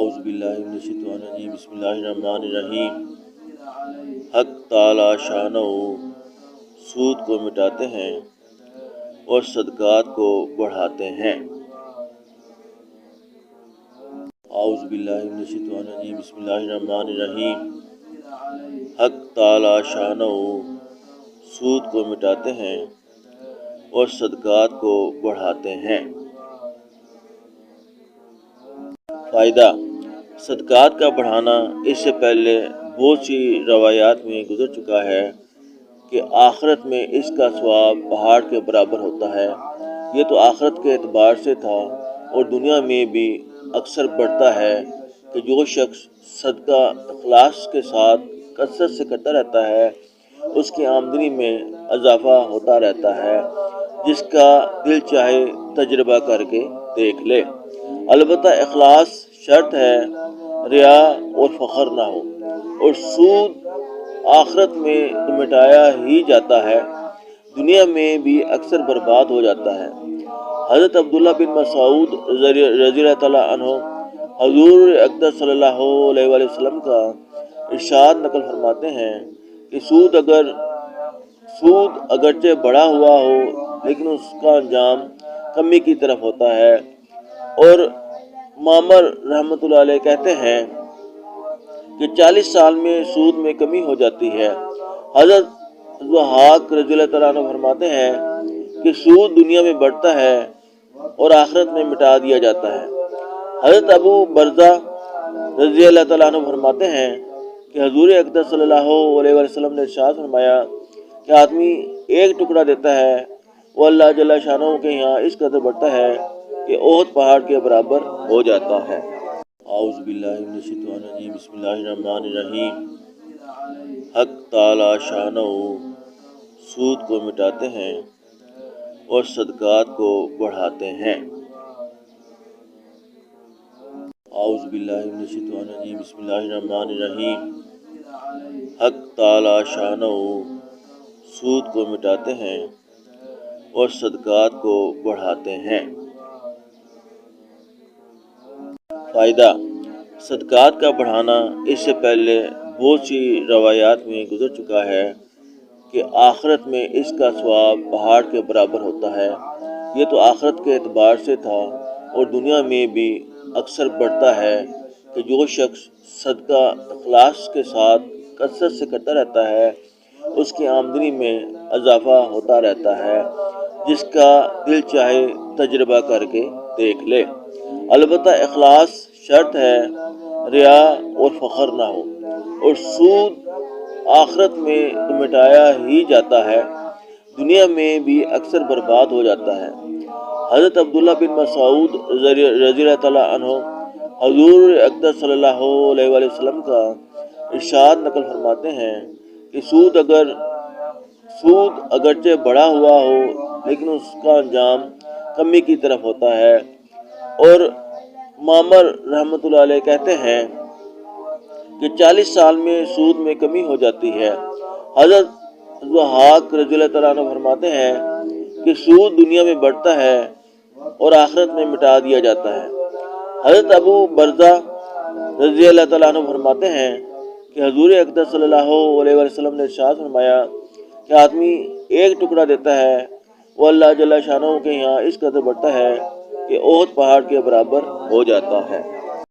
اعوذ باللہ من الشیطان الرجیم بسم اللہ الرحمن الرحیم۔ حق تعالی شانہ سود کو مٹاتے ہیں اور صدقات کو بڑھاتے ہیں۔ اعوذ باللہ من الشیطان الرجیم بسم اللہ الرحمن الرحیم۔ حق تعالی شانہ سود کو مٹاتے ہیں اور صدقات کو بڑھاتے ہیں۔ فائدہ: صدقات کا بڑھانا اس سے پہلے بہت سی روایات میں گزر چکا ہے کہ آخرت میں اس کا ثواب پہاڑ کے برابر ہوتا ہے۔ یہ تو آخرت کے اعتبار سے تھا اور دنیا میں بھی اکثر بڑھتا ہے کہ جو شخص صدقہ اخلاص کے ساتھ کثرت سے کرتا رہتا ہے اس کی آمدنی میں اضافہ ہوتا رہتا ہے۔ جس کا دل چاہے تجربہ کر کے دیکھ لے۔ البتہ اخلاص شرط ہے، ریا اور فخر نہ ہو، اور سود آخرت میں تو مٹایا ہی جاتا ہے، دنیا میں بھی اکثر برباد ہو جاتا ہے۔ حضرت عبداللہ بن مسعود رضی اللہ تعالیٰ عنہ حضور اقدس صلی اللہ علیہ وآلہ وسلم کا ارشاد نقل فرماتے ہیں کہ سود اگرچہ بڑا ہوا ہو لیکن اس کا انجام کمی کی طرف ہوتا ہے۔ اور معمر رحمۃ اللہ علیہ کہتے ہیں کہ 40 سال میں سود میں کمی ہو جاتی ہے۔ حضرت ضحاک رضی اللہ تعالیٰ عنہ فرماتے ہیں کہ سود دنیا میں بڑھتا ہے اور آخرت میں مٹا دیا جاتا ہے۔ حضرت ابو برزہ رضی اللہ تعالیٰ عنہ فرماتے ہیں کہ حضور اقدس صلی اللہ علیہ وسلم نے ارشاد فرمایا کہ آدمی ایک ٹکڑا دیتا ہے وہ اللہ جل شانہ کے یہاں اس قدر بڑھتا ہے کہ احد پہاڑ کے برابر ہو جاتا ہے۔ اعوذ باللہ من الشیطان الرجیم بسم اللہ الرحمن الرحیم۔ حق تعالی شانہ سود کو مٹاتے ہیں اور صدقات کو بڑھاتے ہیں۔ اعوذ باللہ من الشیطان الرجیم بسم اللہ الرحمن الرحیم۔ حق تعالی شانہ سود کو مٹاتے ہیں اور صدقات کو بڑھاتے ہیں۔ فائدہ: صدقات کا بڑھانا اس سے پہلے بہت سی روایات میں گزر چکا ہے کہ آخرت میں اس کا ثواب پہاڑ کے برابر ہوتا ہے۔ یہ تو آخرت کے اعتبار سے تھا اور دنیا میں بھی اکثر بڑھتا ہے کہ جو شخص صدقہ اخلاص کے ساتھ کثرت سے کرتا رہتا ہے اس کی آمدنی میں اضافہ ہوتا رہتا ہے۔ جس کا دل چاہے تجربہ کر کے دیکھ لے۔ البتہ اخلاص شرط ہے، ریا اور فخر نہ ہو، اور سود آخرت میں تو مٹایا ہی جاتا ہے، دنیا میں بھی اکثر برباد ہو جاتا ہے۔ حضرت عبداللہ بن مسعود رضی اللہ تعالیٰ عنہ حضور اقدس صلی اللہ علیہ وآلہ وسلم کا ارشاد نقل فرماتے ہیں کہ سود اگرچہ بڑا ہوا ہو لیکن اس کا انجام کمی کی طرف ہوتا ہے۔ اور معمر رحمۃ اللہ علیہ کہتے ہیں کہ 40 سال میں سود میں کمی ہو جاتی ہے۔ حضرت ضحاک رضی اللہ تعالیٰ عنہ فرماتے ہیں کہ سود دنیا میں بڑھتا ہے اور آخرت میں مٹا دیا جاتا ہے۔ حضرت ابو برزہ رضی اللہ تعالیٰ عنہ فرماتے ہیں کہ حضور اقدس صلی اللہ علیہ وسلم نے ارشاد فرمایا کہ آدمی ایک ٹکڑا دیتا ہے وہ اللہ جل شانہ کے یہاں اس قدر بڑھتا ہے کہ احد پہاڑ کے برابر ہو جاتا ہے۔